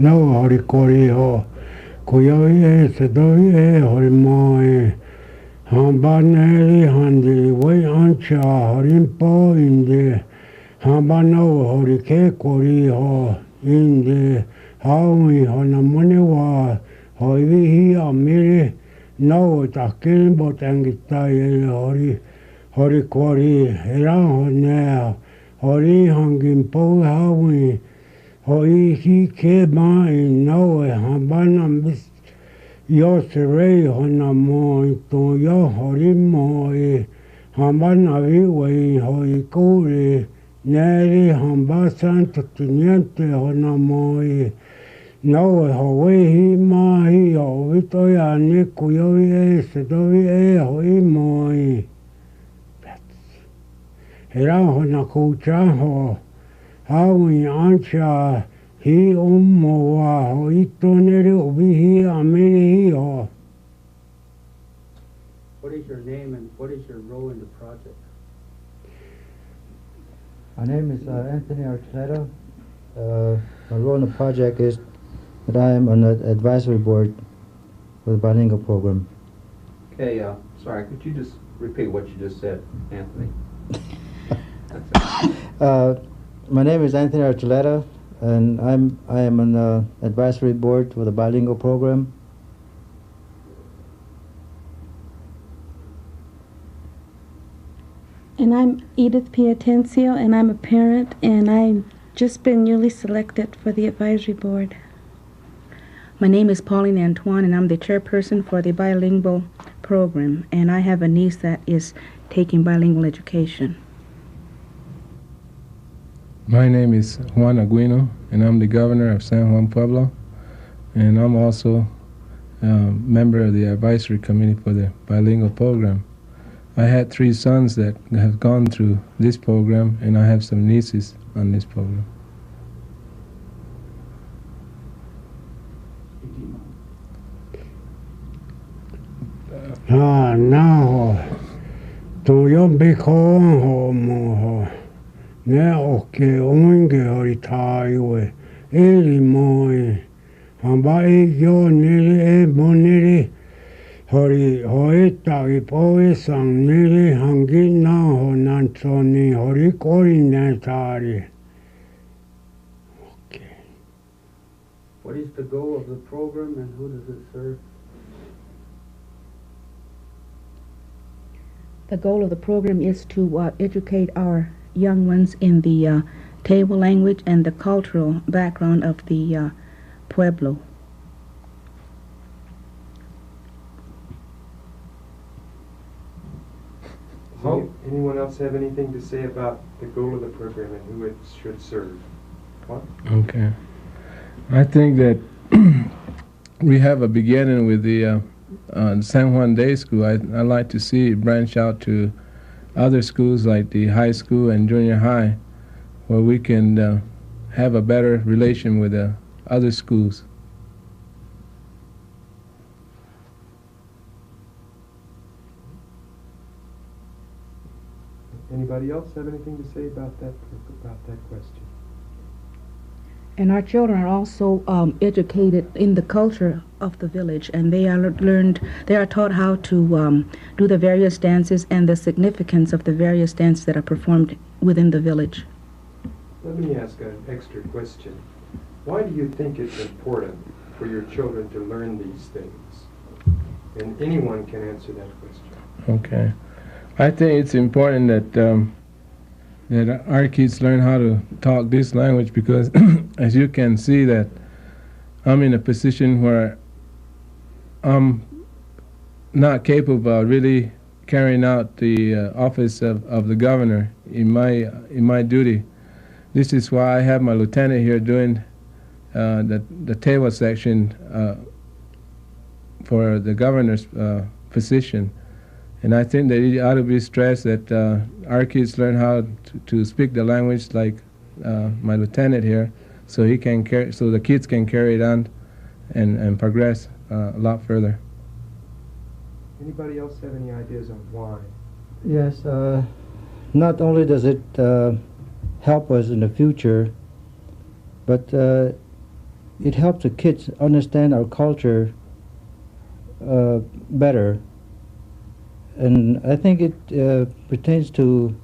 no hori kori ho kuyo e se do e hori mo e hambaneri handi we ancha horimpo inde hambano hori ke kori ho inde haui hona mone wa hoi vihi amiri no takin botangita e hori kori era hone hori hangin po haui hoi hi ke mai no e hambana mis yo serei hona mo to yo hori mo e hambana vi wei hoi kuri neri hamba santo tiniente hona mo e no e hoi hi mai o vito ya ni kuyo e se dovi e hoi mo e era hona kucha ho haui ancha hi ummo wa hoi tonere ubihi amiri ho. What is your name and what is your role in the project? My name is Anthony Archuleta. My role in the project is that I am on the advisory board for the bilingual program. Okay, sorry, could you just repeat what you just said, Anthony? My name is Anthony Archuleta, and I am on the advisory board for the bilingual program. And I'm Edith Piatencio, and I'm a parent, and I've just been newly selected for the advisory board. My name is Pauline Antoine, and I'm the chairperson for the bilingual program, and I have a niece that is taking bilingual education. My name is Juan Aguino, and I'm the governor of San Juan Pueblo, and I'm also a member of the advisory committee for the bilingual program. I had 3 sons that have gone through this program, and I have some nieces on this program. Now, to yon biko ho mo ho. Ne oke oinge hori taiwe eri moi hamba e yo niri e moniri hori hoi tagi poe sang niri hangi na ho nantoni hori kori netari. Okay. What is the goal of the program and who does it serve? The goal of the program is to educate our young ones in the Tewa language and the cultural background of the Pueblo. Does anyone else have anything to say about the goal of the program and who it should serve? What? Okay. I think that we have a beginning with the San Juan Day School. I'd like to see it branch out to other schools like the high school and junior high, where we can have a better relation with the other schools. Anybody else have anything to say about that question? And our children are also educated in the culture of the village, and they are taught how to do the various dances and the significance of the various dances that are performed within the village. Let me ask an extra question. Why do you think it's important for your children to learn these things? And anyone can answer that question. Okay. I think it's important that that our kids learn how to talk this language, because as you can see that I'm in a position where I'm not capable of really carrying out the office of the governor in my duty. This is why I have my lieutenant here doing the Tewa section for the governor's position. And I think that it ought to be stressed that our kids learn how to speak the language like my lieutenant here, so he can so the kids can carry it on and progress a lot further. Anybody else have any ideas on why? Yes, not only does it help us in the future, but it helps the kids understand our culture better. And I think it pertains to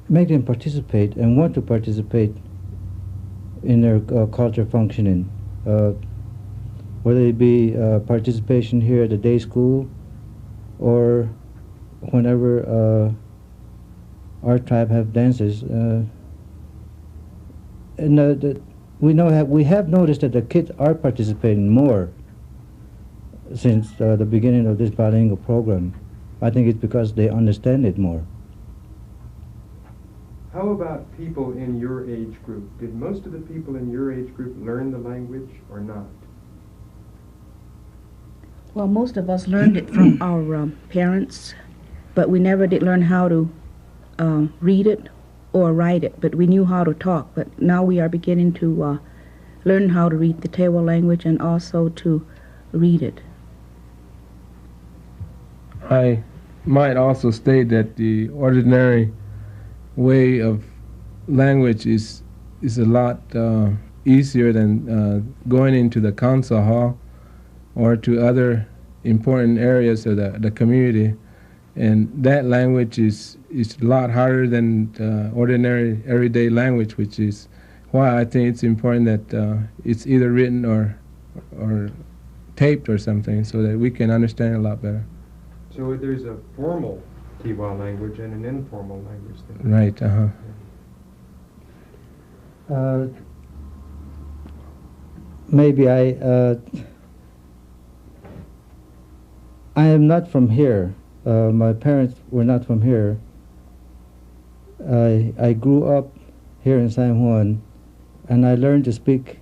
make them participate and want to participate in their culture functioning, whether it be participation here at the day school or whenever our tribe have dances. We have noticed that the kids are participating more since the beginning of this bilingual program. I think it's because they understand it more. How about people in your age group? Did most of the people in your age group learn the language or not? Well, most of us learned it from our parents, but we never did learn how to read it or write it, but we knew how to talk. But now we are beginning to learn how to read the Tewa language and also to read it. I might also state that the ordinary way of language is a lot easier than going into the council hall or to other important areas of the community, and that language is a lot harder than ordinary everyday language, which is why I think it's important that it's either written or taped or something so that we can understand it a lot better. So there's a formal Tewa language and an informal language then. Right, Maybe I am not from here. My parents were not from here. I grew up here in San Juan, and I learned to speak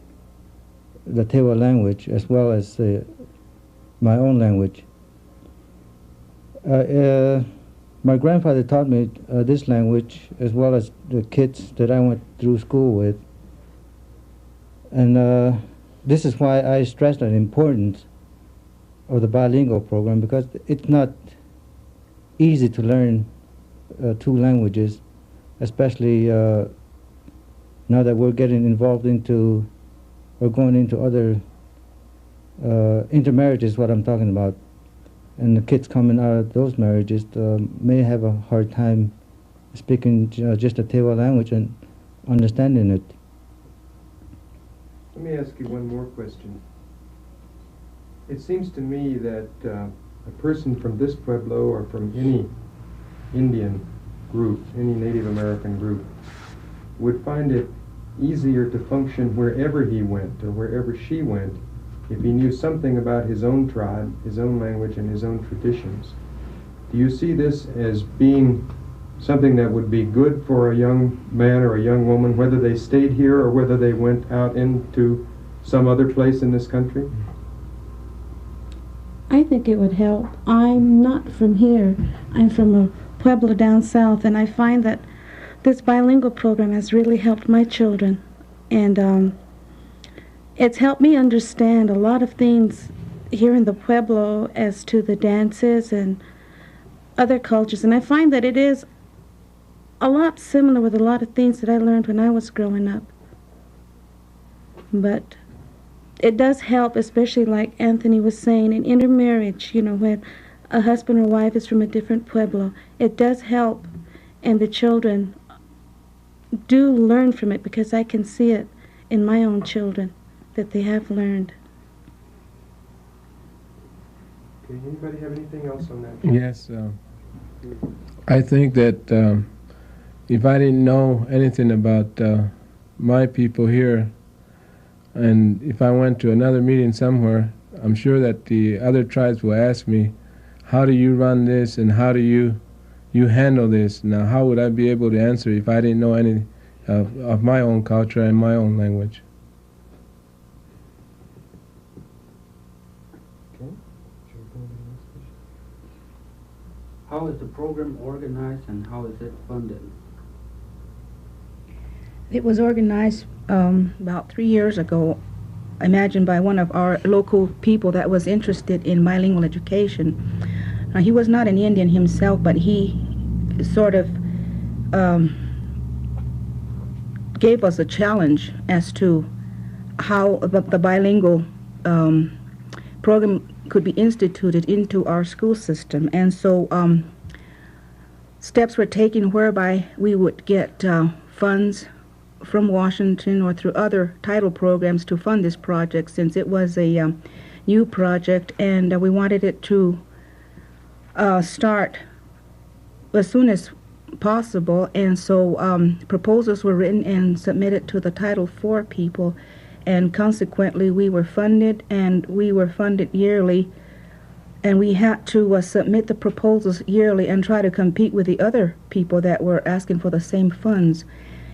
the Tewa language as well as my own language. My grandfather taught me this language as well as the kids that I went through school with. And this is why I stress the importance of the bilingual program, because it's not easy to learn two languages, especially now that we're getting involved into or going into other intermarriage is what I'm talking about. And the kids coming out of those marriages may have a hard time speaking just the Tewa language and understanding it. Let me ask you one more question. It seems to me that a person from this Pueblo or from any Indian group, any Native American group, would find it easier to function wherever he went or wherever she went if he knew something about his own tribe, his own language, and his own traditions. Do you see this as being something that would be good for a young man or a young woman, whether they stayed here or whether they went out into some other place in this country? I think it would help. I'm not from here. I'm from a Pueblo down south, and I find that this bilingual program has really helped my children. And it's helped me understand a lot of things here in the Pueblo as to the dances and other cultures. And I find that it is a lot similar with a lot of things that I learned when I was growing up. But it does help, especially like Anthony was saying, in intermarriage, you know, when a husband or wife is from a different Pueblo. It does help, and the children do learn from it because I can see it in my own children that they have learned. Okay, anybody have anything else on that? Yes, I think that if I didn't know anything about my people here, and if I went to another meeting somewhere, I'm sure that the other tribes will ask me, how do you run this and how do you handle this? Now, how would I be able to answer if I didn't know any of my own culture and my own language? Okay. How is the program organized and how is it funded? It was organized about 3 years ago, imagined by one of our local people that was interested in bilingual education. Now, he was not an Indian himself, but he sort of gave us a challenge as to how the bilingual program could be instituted into our school system. And so steps were taken whereby we would get funds from Washington or through other title programs to fund this project, since it was a new project, and we wanted it to start as soon as possible. And so proposals were written and submitted to the Title IV people, and consequently we were funded, and we were funded yearly, and we had to submit the proposals yearly and try to compete with the other people that were asking for the same funds.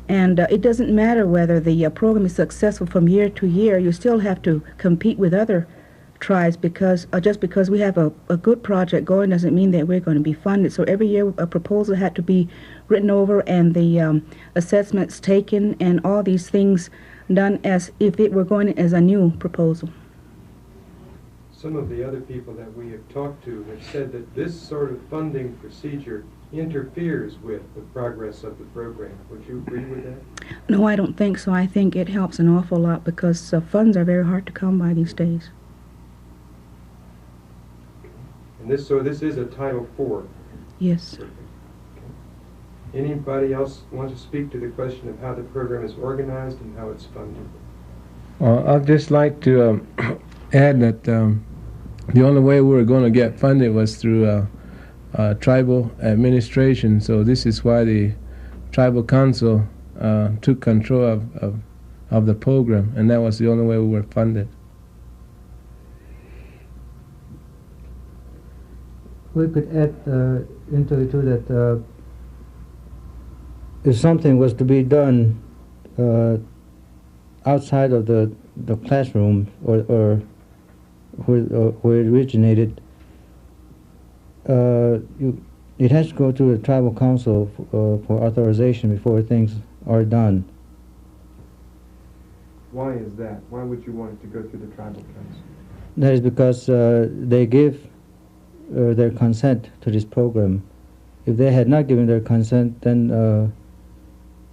And it doesn't matter whether the program is successful from year to year. You still have to compete with other tribes, because just because we have a good project going doesn't mean that we're going to be funded. So every year a proposal had to be written over, and the assessments taken, and all these things done as if it were going as a new proposal. Some of the other people that we have talked to have said that this sort of funding procedure interferes with the progress of the program. Would you agree with that? No, I don't think so. I think it helps an awful lot, because funds are very hard to come by these days. And this is a Title IV. Yes. Okay. Anybody else want to speak to the question of how the program is organized and how it's funded? I'd just like to add that the only way we were going to get funded was through tribal administration. So this is why the tribal council took control of the program, and that was the only way we were funded. We could add into it too that if something was to be done outside of the classroom or where it originated, it has to go to the tribal council for authorization before things are done. Why is that? Why would you want it to go through the tribal council? That is because they give their consent to this program. If they had not given their consent, then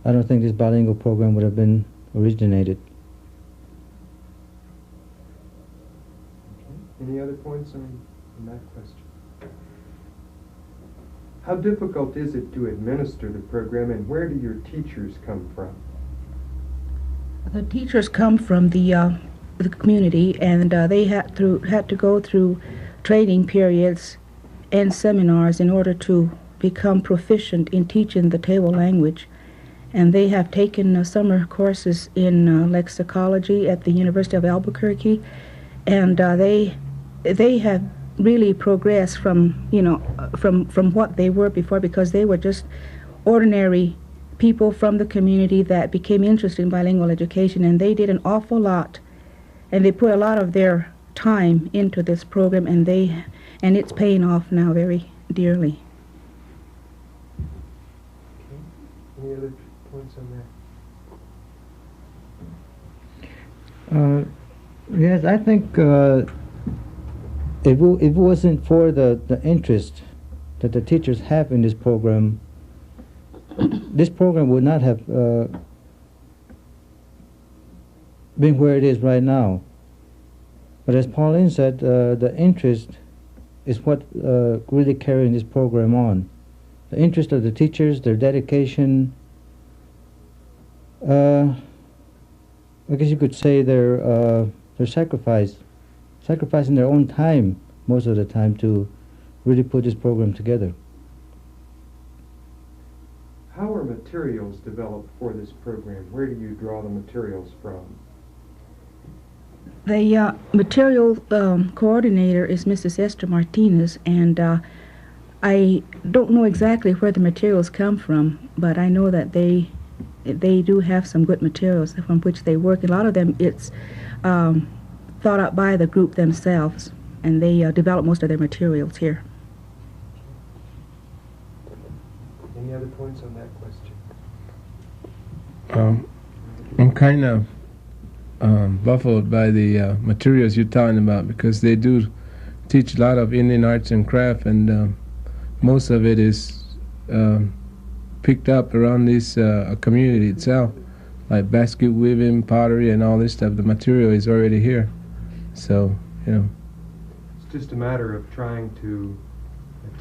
I don't think this bilingual program would have been originated. Okay. Any other points on that question? How difficult is it to administer the program, and where do your teachers come from? The teachers come from the community, and they had to go through training periods and seminars in order to become proficient in teaching the Tewa language. And they have taken summer courses in lexicology at the University of Albuquerque, and they have really progressed from from what they were before, because they were just ordinary people from the community that became interested in bilingual education, and they did an awful lot, and they put a lot of their time into this program, and it's paying off now very dearly. Okay. Any other points on that? Yes, I think if it wasn't for the interest that the teachers have in this program would not have been where it is right now. But as Pauline said, the interest is what really carrying this program on. The interest of the teachers, their dedication, I guess you could say their sacrificing their own time most of the time to really put this program together. How are materials developed for this program? Where do you draw the materials from? The material coordinator is Mrs. Esther Martinez, and I don't know exactly where the materials come from, but I know that they do have some good materials from which they work. A lot of them it's thought out by the group themselves, and they develop most of their materials here. Any other points on that question? I'm kind of baffled by the materials you're talking about, because they do teach a lot of Indian arts and craft, and most of it is picked up around this community itself, like basket weaving, pottery, and all this stuff. The material is already here. So, you know. It's just a matter of trying to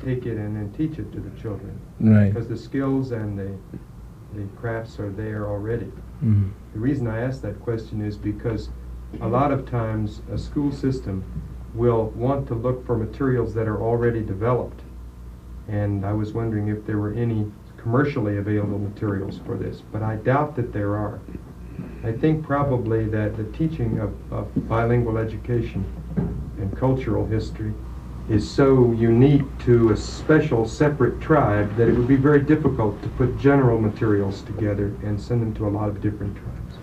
take it and then teach it to the children. Right. Because the skills and the crafts are there already. Mm-hmm. The reason I ask that question is because a lot of times a school system will want to look for materials that are already developed. And I was wondering if there were any commercially available materials for this, but I doubt that there are. I think probably that the teaching of bilingual education and cultural history is so unique to a special separate tribe that it would be very difficult to put general materials together and send them to a lot of different tribes.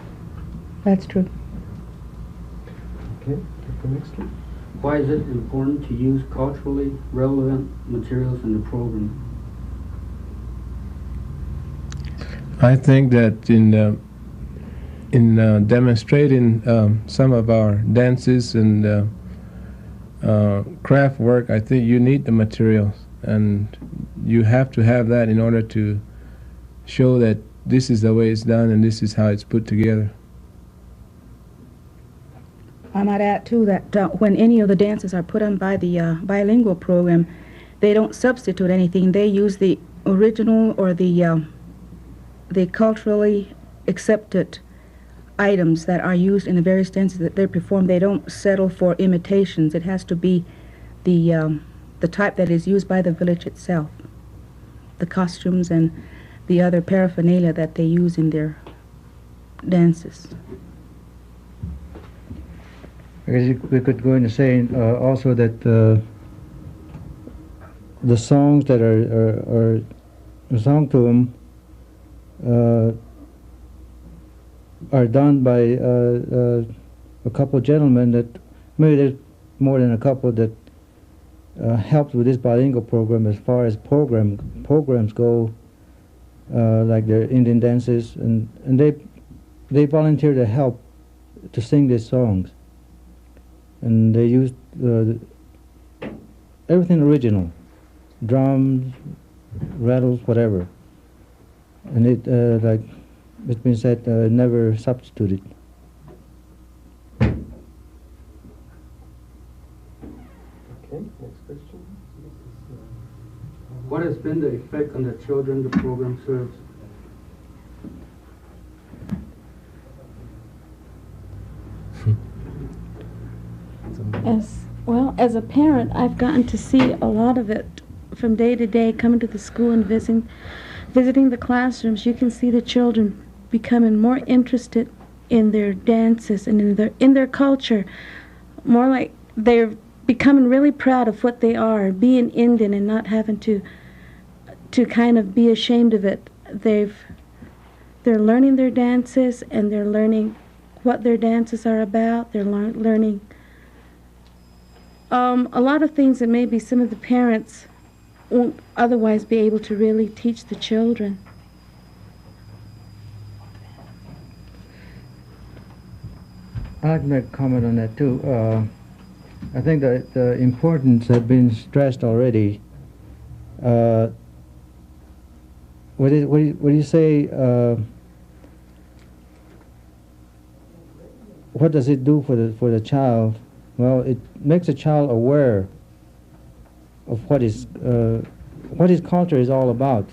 That's true. Okay, take the next one. Why is it important to use culturally relevant materials in the program? I think that in demonstrating some of our dances and craft work, I think you need the materials, and you have to have that in order to show that this is the way it's done and this is how it's put together. I might add too that when any of the dances are put on by the bilingual program, they don't substitute anything. They use the original or the culturally accepted items that are used in the various dances that they perform. They don't settle for imitations. It has to be the type that is used by the village itself, the costumes and the other paraphernalia that they use in their dances. I guess we could go into saying also that the songs that are sung to them are done by a couple of gentlemen that, maybe there's more than a couple, that helped with this bilingual program as far as programs go, like their Indian dances, and they volunteer to help to sing these songs. And they used everything original, drums, rattles, whatever. And it, like it's been said, never substituted. Okay, next question. What has been the effect on the children the program serves? As a parent, I've gotten to see a lot of it from day to day, coming to the school and visiting the classrooms. You can see the children becoming more interested in their dances and in their culture, more like they're becoming really proud of what they are, being Indian and not having to kind of be ashamed of it. They're learning their dances, and they're learning what their dances are about. They're learning a lot of things that maybe some of the parents won't otherwise be able to really teach the children. I'd like to make a comment on that too. I think that the importance has been stressed already. What do you say? What does it do for the child? Well, it makes the child aware of what his culture is all about.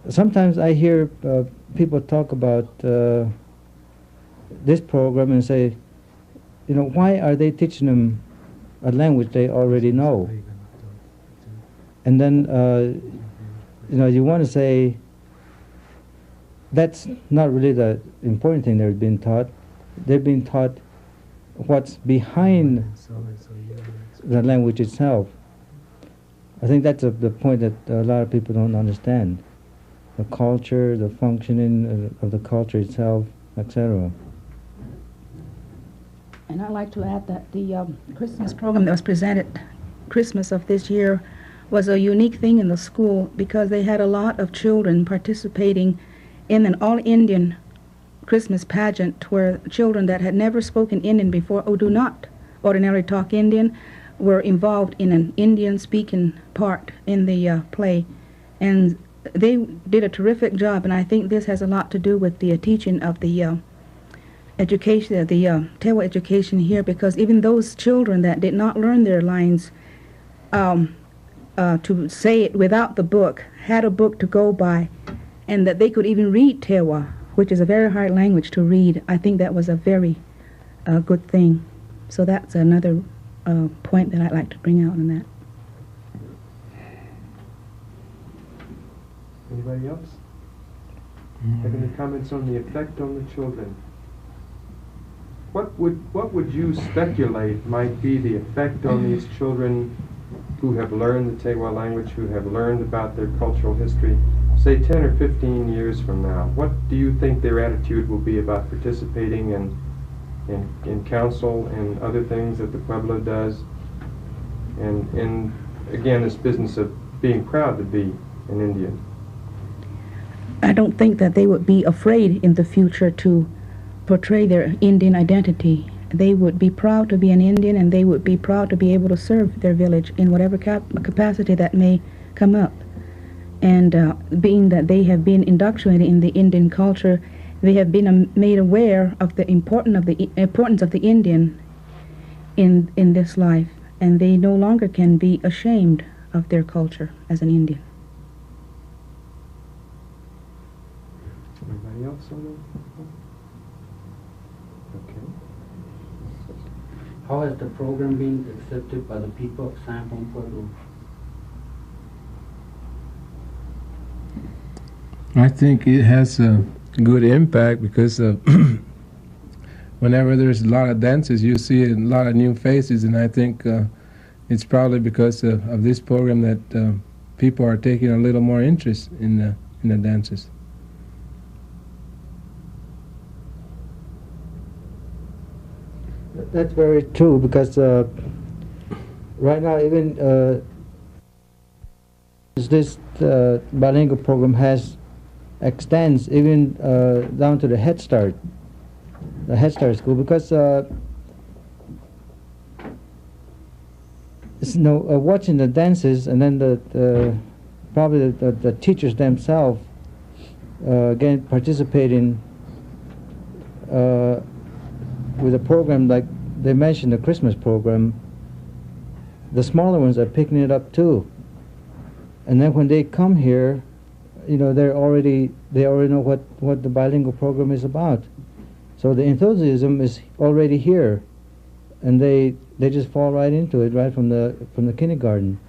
Sometimes I hear people talk about this program and say, you know, why are they teaching them a language they already know? And then, you know, you want to say that's not really the important thing they're being taught. They're being taught what's behind the language itself. I think that's the point that a lot of people don't understand. The culture, the functioning of the culture itself, etc. And I'd like to add that the Christmas program that was presented Christmas of this year was a unique thing in the school, because they had a lot of children participating in an all-Indian Christmas pageant, where children that had never spoken Indian before or do not ordinarily talk Indian were involved in an Indian speaking part in the play. And they did a terrific job, and I think this has a lot to do with the teaching of the education, the Tewa education here, because even those children that did not learn their lines to say it without the book had a book to go by, and that they could even read Tewa, which is a very hard language to read. I think that was a very good thing. So that's another point that I'd like to bring out in that. Anybody else? Have any comments on the effect on the children? What would you speculate might be the effect on these children who have learned the Tewa language, who have learned about their cultural history, say 10 or 15 years from now? What do you think their attitude will be about participating in council and other things that the Pueblo does? And again, this business of being proud to be an Indian. I don't think that they would be afraid in the future to portray their Indian identity. They would be proud to be an Indian, and they would be proud to be able to serve their village in whatever capacity that may come up. And being that they have been indoctrinated in the Indian culture, they have been made aware of the importance of the Indian in this life, and they no longer can be ashamed of their culture as an Indian. Anybody else on that? Okay. How is the program being accepted by the people of San Juan Pueblo? I think it has a good impact because whenever there's a lot of dances, you see a lot of new faces, and I think it's probably because of this program that people are taking a little more interest in the dances. That's very true, because right now even this bilingual program extends even down to the Head Start school, because watching the dances, and then probably the teachers themselves again participating with a program like they mentioned, the Christmas program. The smaller ones are picking it up too, and then when they come here, they already know what the bilingual program is about. So the enthusiasm is already here, and they just fall right into it right from the kindergarten.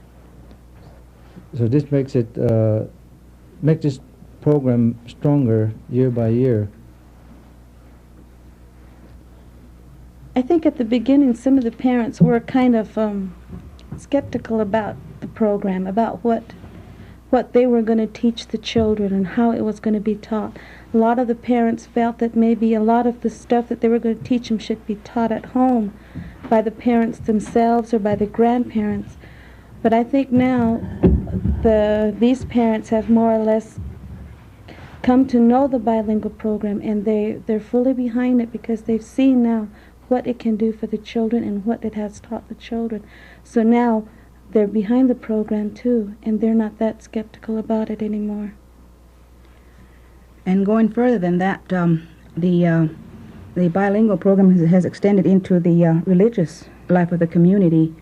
So this makes this program stronger year by year. I think at the beginning some of the parents were kind of skeptical about the program, about what they were going to teach the children and how it was going to be taught. A lot of the parents felt that maybe a lot of the stuff that they were going to teach them should be taught at home by the parents themselves or by the grandparents. But I think now these parents have more or less come to know the bilingual program, and they're fully behind it because they've seen now what it can do for the children and what it has taught the children. So now they're behind the program too, and they're not that skeptical about it anymore. And going further than that, the bilingual program has extended into the religious life of the community,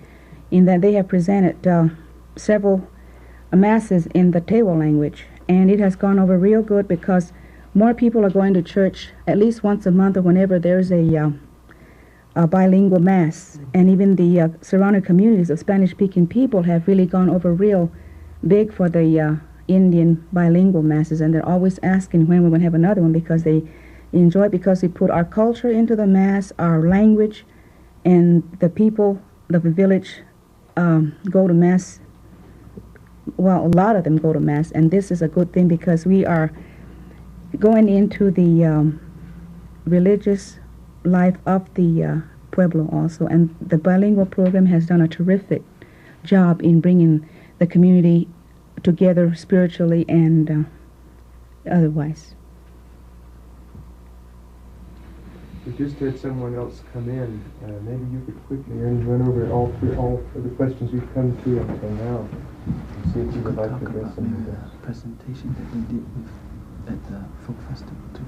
in that they have presented several masses in the Tewa language, and it has gone over real good because more people are going to church at least once a month or whenever there's a bilingual mass. And even the surrounding communities of Spanish-speaking people have really gone over real big for the Indian bilingual masses, and they're always asking when we're going to have another one, because they enjoy it, because we put our culture into the mass, our language, and the people of the village go to mass. Well, a lot of them go to mass, and this is a good thing because we are going into the religious life of the Pueblo also, and the bilingual program has done a terrific job in bringing the community together spiritually and otherwise. We just had someone else come in. Maybe you could quickly run over all of the questions we've come to until now. see if you would like to address some of this. Presentation that we did at the folk festival too.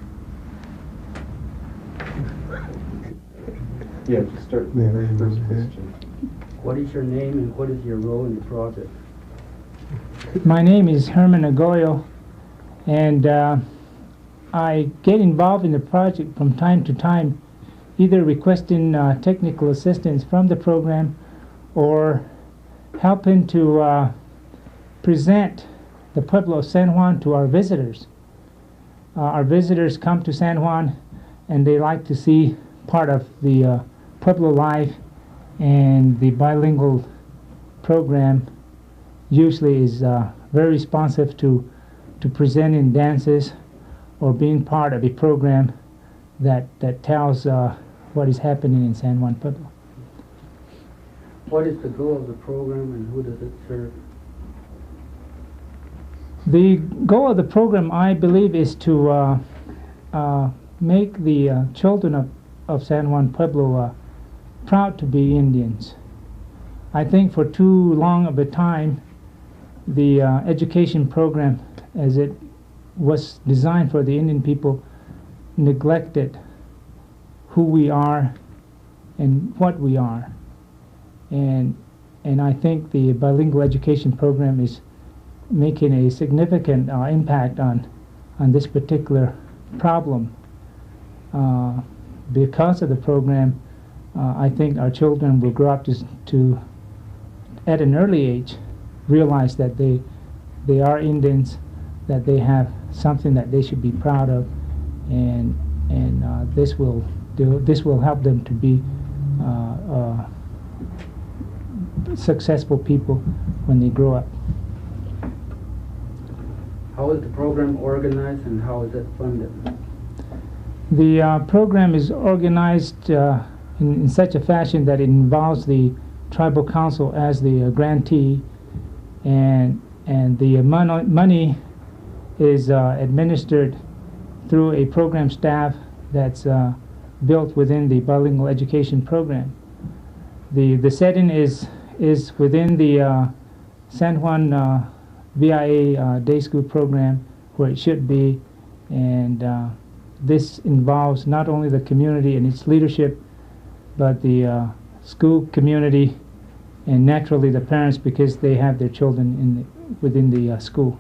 Yeah, just start with the very first question. What is your name and what is your role in the project? My name is Herman Agoyo, and I get involved in the project from time to time, either requesting technical assistance from the program or helping to present the Pueblo of San Juan to our visitors. Our visitors come to San Juan and they like to see part of the Pueblo life, and the bilingual program usually is very responsive to presenting dances or being part of a program that tells what is happening in San Juan Pueblo. What is the goal of the program and who does it serve? The goal of the program, I believe, is to make the children of San Juan Pueblo proud to be Indians. I think for too long of a time, the education program, as it was designed for the Indian people, neglected who we are and what we are. And I think the bilingual education program is making a significant impact on this particular problem. Because of the program, I think our children will grow up to at an early age, realize that they are Indians, that they have something that they should be proud of, and this will help them to be successful people when they grow up. How is the program organized and how is it funded? The program is organized in such a fashion that it involves the tribal council as the grantee, and the money is administered through a program staff that's built within the bilingual education program. The setting is within the San Juan VIA day school program, where it should be, and this involves not only the community and its leadership, but the school community and naturally the parents, because they have their children within the school.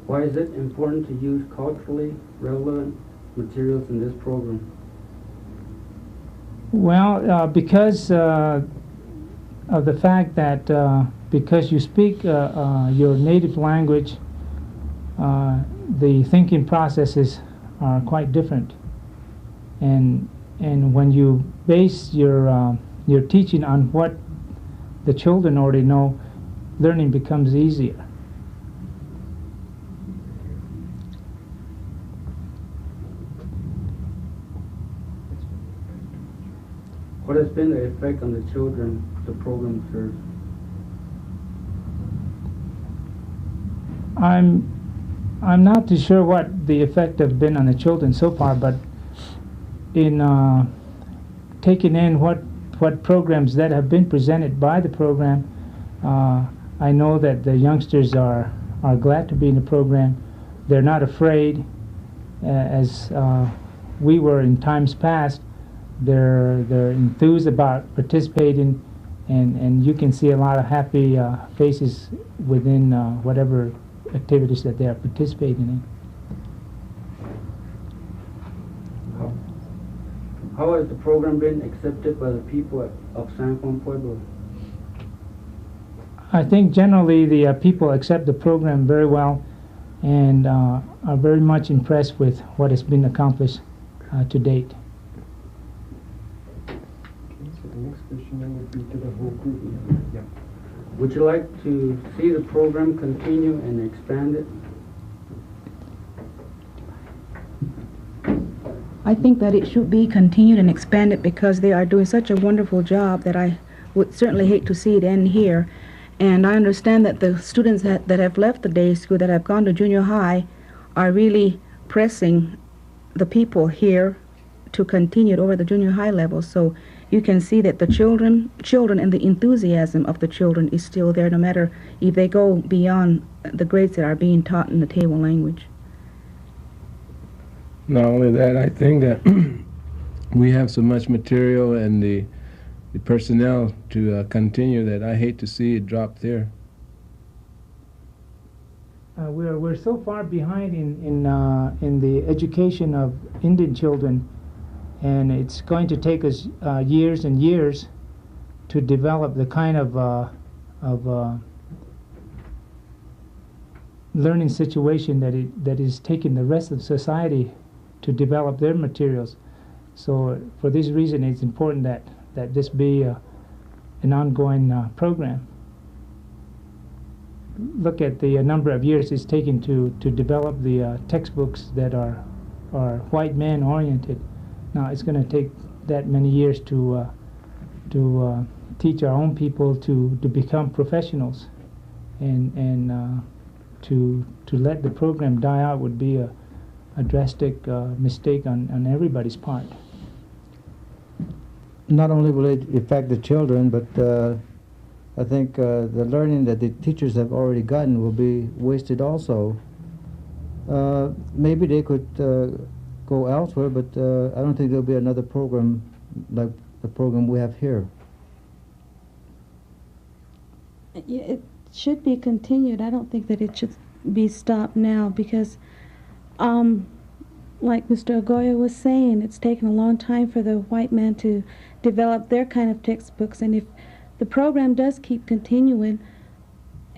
Why is it important to use culturally relevant materials in this program? Well, because of the fact that because you speak your native language, the thinking processes are quite different, and when you base your teaching on what the children already know, learning becomes easier. What has been the effect on the children the program serves? I'm not too sure what the effect has been on the children so far, but in taking in what programs that have been presented by the program, I know that the youngsters are glad to be in the program. They're not afraid, as we were in times past. They're enthused about participating, and you can see a lot of happy faces within whatever activities that they are participating in. How has the program been accepted by the people of San Juan Pueblo? I think generally the people accept the program very well and are very much impressed with what has been accomplished to date. So the next question then would be to the whole group. Yeah. Would you like to see the program continue and expand it? I think that it should be continued and expanded because they are doing such a wonderful job that I would certainly hate to see it end here. And I understand that the students that have left the day school, that have gone to junior high, are really pressing the people here to continue it over the junior high level. So you can see that the children and the enthusiasm of the children is still there, no matter if they go beyond the grades that are being taught in the Tewa language. Not only that, I think that we have so much material and the personnel to continue that I hate to see it drop there. We're so far behind in the education of Indian children, and it's going to take us years and years to develop the kind of learning situation that is taking the rest of society to develop their materials. So for this reason, it's important that this be an ongoing program. Look at the number of years it's taken to develop the textbooks that are white man oriented. Now it's going to take that many years to teach our own people to become professionals, and to let the program die out would be a drastic mistake on everybody's part. Not only will it affect the children, but I think the learning that the teachers have already gotten will be wasted also. Maybe they could go elsewhere, but I don't think there'll be another program like the program we have here. Yeah, it should be continued. I don't think that it should be stopped now because, like Mr. Ogoya was saying, it's taken a long time for the white man to develop their kind of textbooks, and if the program does keep continuing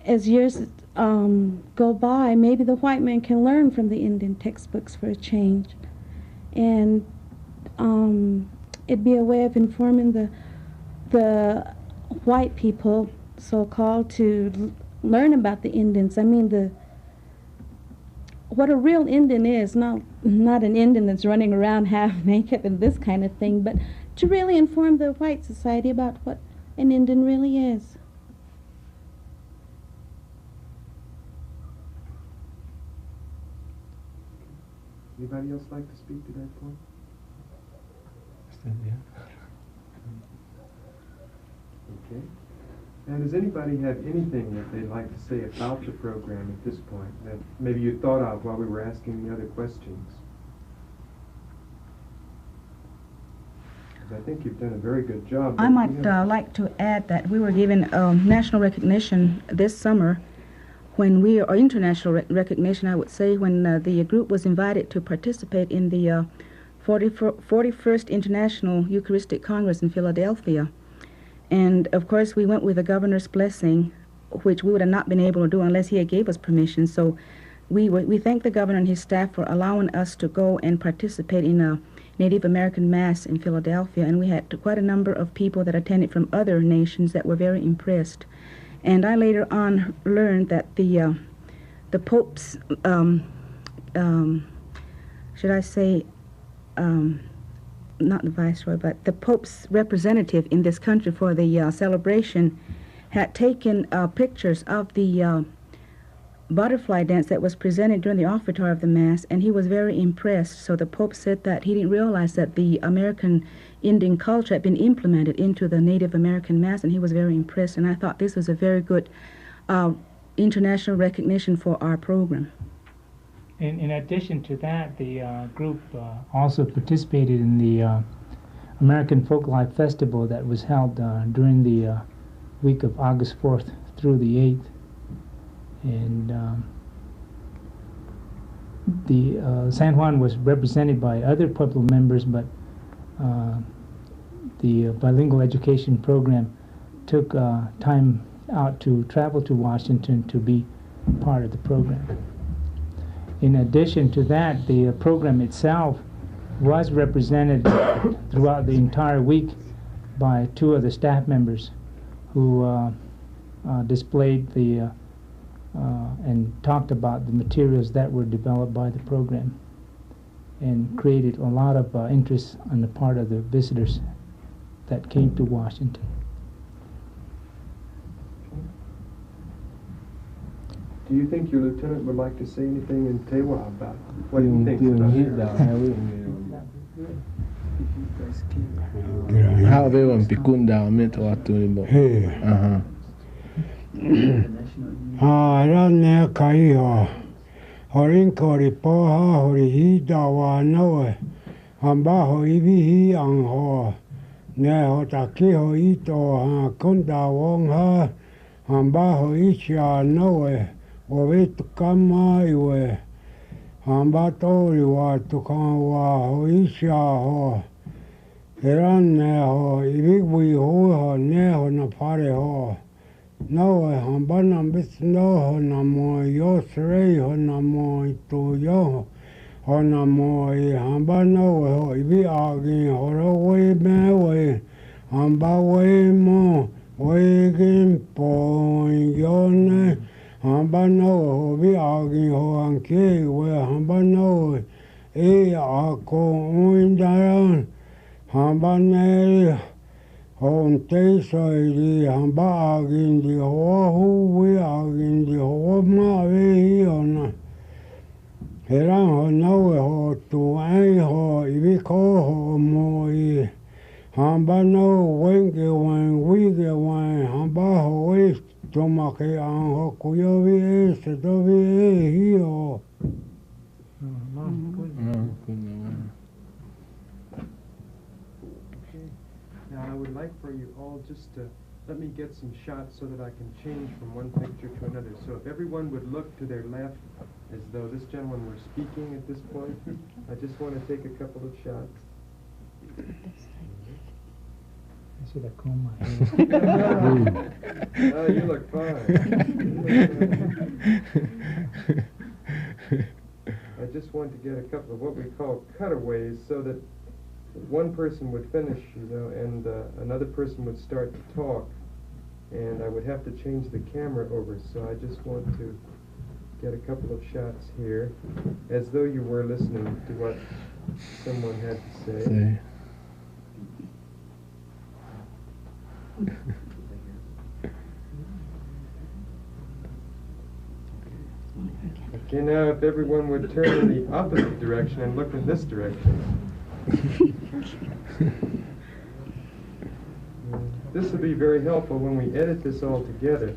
as years go by, maybe the white man can learn from the Indian textbooks for a change, and it'd be a way of informing the white people, so-called, to learn about the Indians. I mean, what a real Indian is, not an Indian that's running around half naked and this kind of thing, but to really inform the white society about what an Indian really is. Anybody else like to speak to that point? Okay. And does anybody have anything that they'd like to say about the program at this point that maybe you thought of while we were asking the other questions? Because I think you've done a very good job. I might like to add that we were given national recognition this summer, or international recognition, I would say, when the group was invited to participate in the 41st International Eucharistic Congress in Philadelphia. And of course we went with the governor's blessing, which we would have not been able to do unless he had gave us permission. So we thank the governor and his staff for allowing us to go and participate in a Native American Mass in Philadelphia, and we had quite a number of people that attended from other nations that were very impressed. And I later on learned that the Pope's, should I say, not the Viceroy, but the Pope's representative in this country for the celebration had taken pictures of the butterfly dance that was presented during the offertory of the Mass, and he was very impressed. So the Pope said that he didn't realize that the American Indian culture had been implemented into the Native American Mass, and he was very impressed. And I thought this was a very good international recognition for our program. In addition to that, the group also participated in the American Folklife Festival that was held during the week of August 4th through the 8th. And the San Juan was represented by other Pueblo members, but the bilingual education program took time out to travel to Washington to be part of the program. In addition to that, the program itself was represented throughout the entire week by two of the staff members who displayed the and talked about the materials that were developed by the program, and created a lot of interest on the part of the visitors that came to Washington. Do you think your lieutenant would like to say anything in Tewa about what he thinks about it? How they want pikunda meant what to the book. Rane kaiho. Horin kori poha hori hi dawa noe. Hamba ho iwi hi angho. Ne ho taki ho ito ha kunda wong ha. Hamba ho isha noe. O vitu kama iwe. Hamba tori wa tukan wa ho isha ho. Heran ne ho iwi ho ho ne ho na pare ho. No, hamba na bis no ho na mo yo srei ho na mo to yo ho na mo hamba no ho ibi agi ho ro we me we hamba we mo we gin po yo ne hamba no ho bi agi ho anke we hamba no a ko uindaran hamba ne on te sai hamba agin di ho hu we agin di ho ma we ona era ho no ho tu ai ho ibi ko ho mo I hamba no wenge wan we ge wan hamba ho we to ma ke an ho ku yo vi se do vi hi ho Now, I would like for you all just to let me get some shots so that I can change from one picture to another. So if everyone would look to their left as though this gentleman were speaking at this point, I just want to take a couple of shots. I should have combed my hair. Oh, you look fine. I just want to get a couple of what we call cutaways so that one person would finish, and another person would start to talk, and I would have to change the camera over. So I just want to get a couple of shots here, as though you were listening to what someone had to say. Okay, now if everyone would turn in the opposite direction and look in this direction. This will be very helpful when we edit this all together.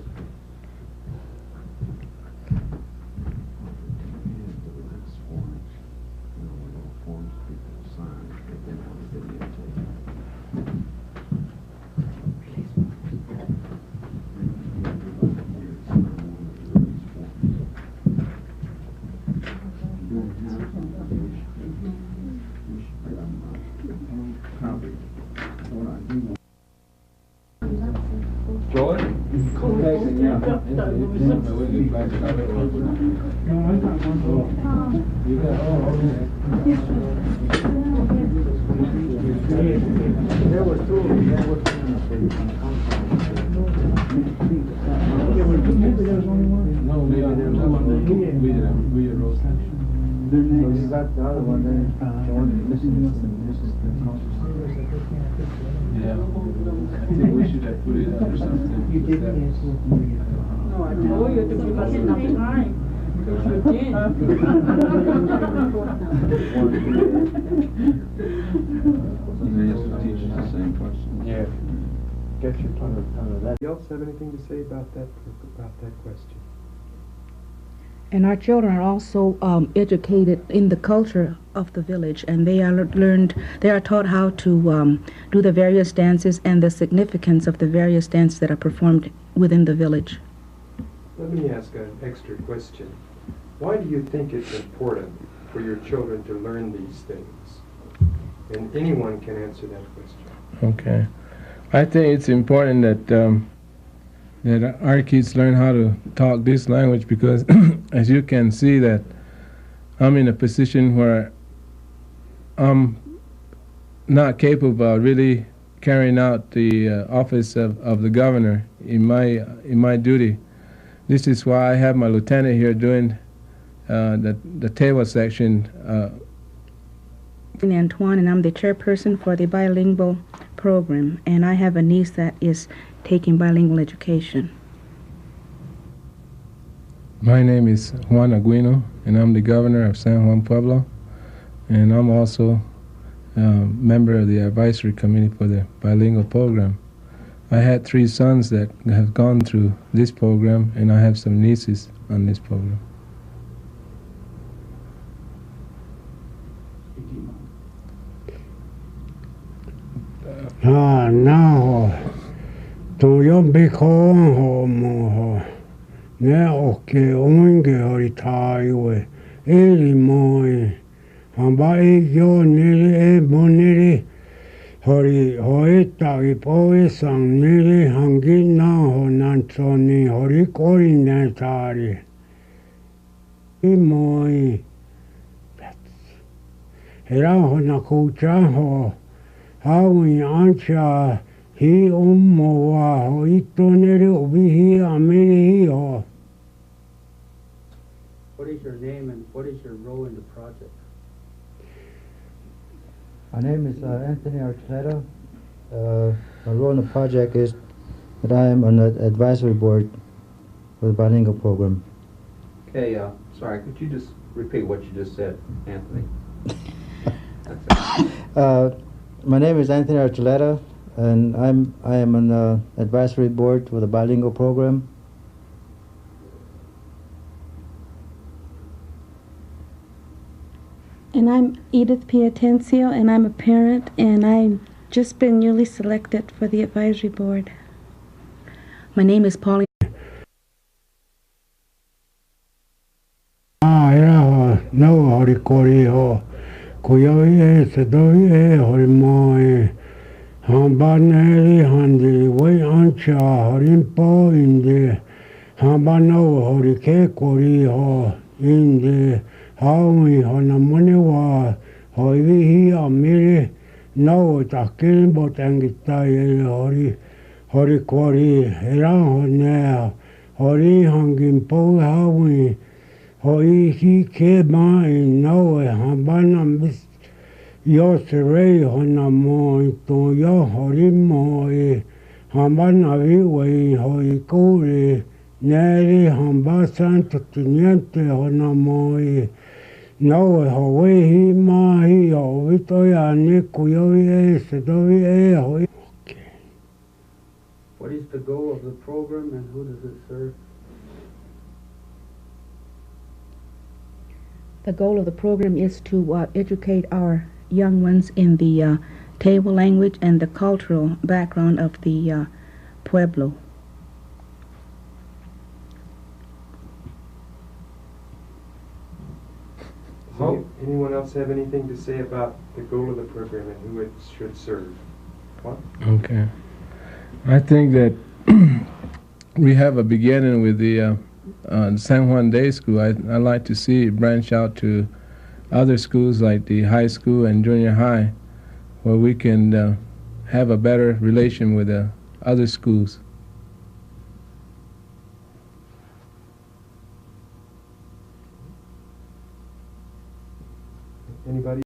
Yeah, I think we should have put it under something. You didn't answer me. No, I told you to give us enough time. You did. They ask the teachers the same question. Yeah. Get your tongue out of that. You else have anything to say about that question? And our children are also educated in the culture of the village, and they are taught how to do the various dances and the significance of the various dances that are performed within the village. Let me ask an extra question. Why do you think it's important for your children to learn these things? And anyone can answer that question. Okay. I think it's important that that our kids learn how to talk this language because, as you can see, that I'm in a position where I'm not capable of really carrying out the office of the governor in my duty. This is why I have my lieutenant here doing the Tewa section. Antoine, and I'm the chairperson for the bilingual program, and I have a niece that is taking bilingual education. My name is Juan Aguino, and I'm the governor of San Juan Pueblo, and I'm also member of the advisory committee for the bilingual program. I had 3 sons that have gone through this program, and I have some nieces on this program. Now, to yon bikon ho mo ne oke onge hori taiwe eri moi hamba yo nere bonere hori hoeta ipoe sang nere hangi na ho nantoni hori kori netari I moi era ho na kucha ho hawi ancha hi wa ho itonere ubihi amiri ho. What is your name and what is your role in the project? My name is Anthony Archuleta. My role in the project is that I am on the advisory board for the bilingual program. Okay, sorry, could you just repeat what you just said, Anthony? That's it. My name is Anthony Archuleta, and I am on the advisory board for the bilingual program. And I'm Edith Piatencio, and I'm a parent, and I've just been newly selected for the advisory board. My name is Pauline. Era ho no hori kori ho kuya se doi hori moi hambaneri handi wei ancha horimpo inde hambano hori ke kori ho inde hawi hona mone wa hoi hi amiri no takin botangitai hori kori era ho ne hori hangin po hawi hoi hi ke mai no hambana bis yo serei hona mo to yo hori mo hambana vi wei hoi kuri neri hamba santo tiniente hona mo no hoi hi mai o vito ya ni kuyo se dovi hoi. What is the goal of the program and who does it serve? The goal of the program is to educate our young ones in the Tewa language and the cultural background of the Pueblo. Does anyone else have anything to say about the goal of the program and who it should serve? What? Okay. I think that we have a beginning with the San Juan Day School. I'd like to see it branch out to other schools like the high school and junior high, where we can have a better relation with the other schools. Anybody?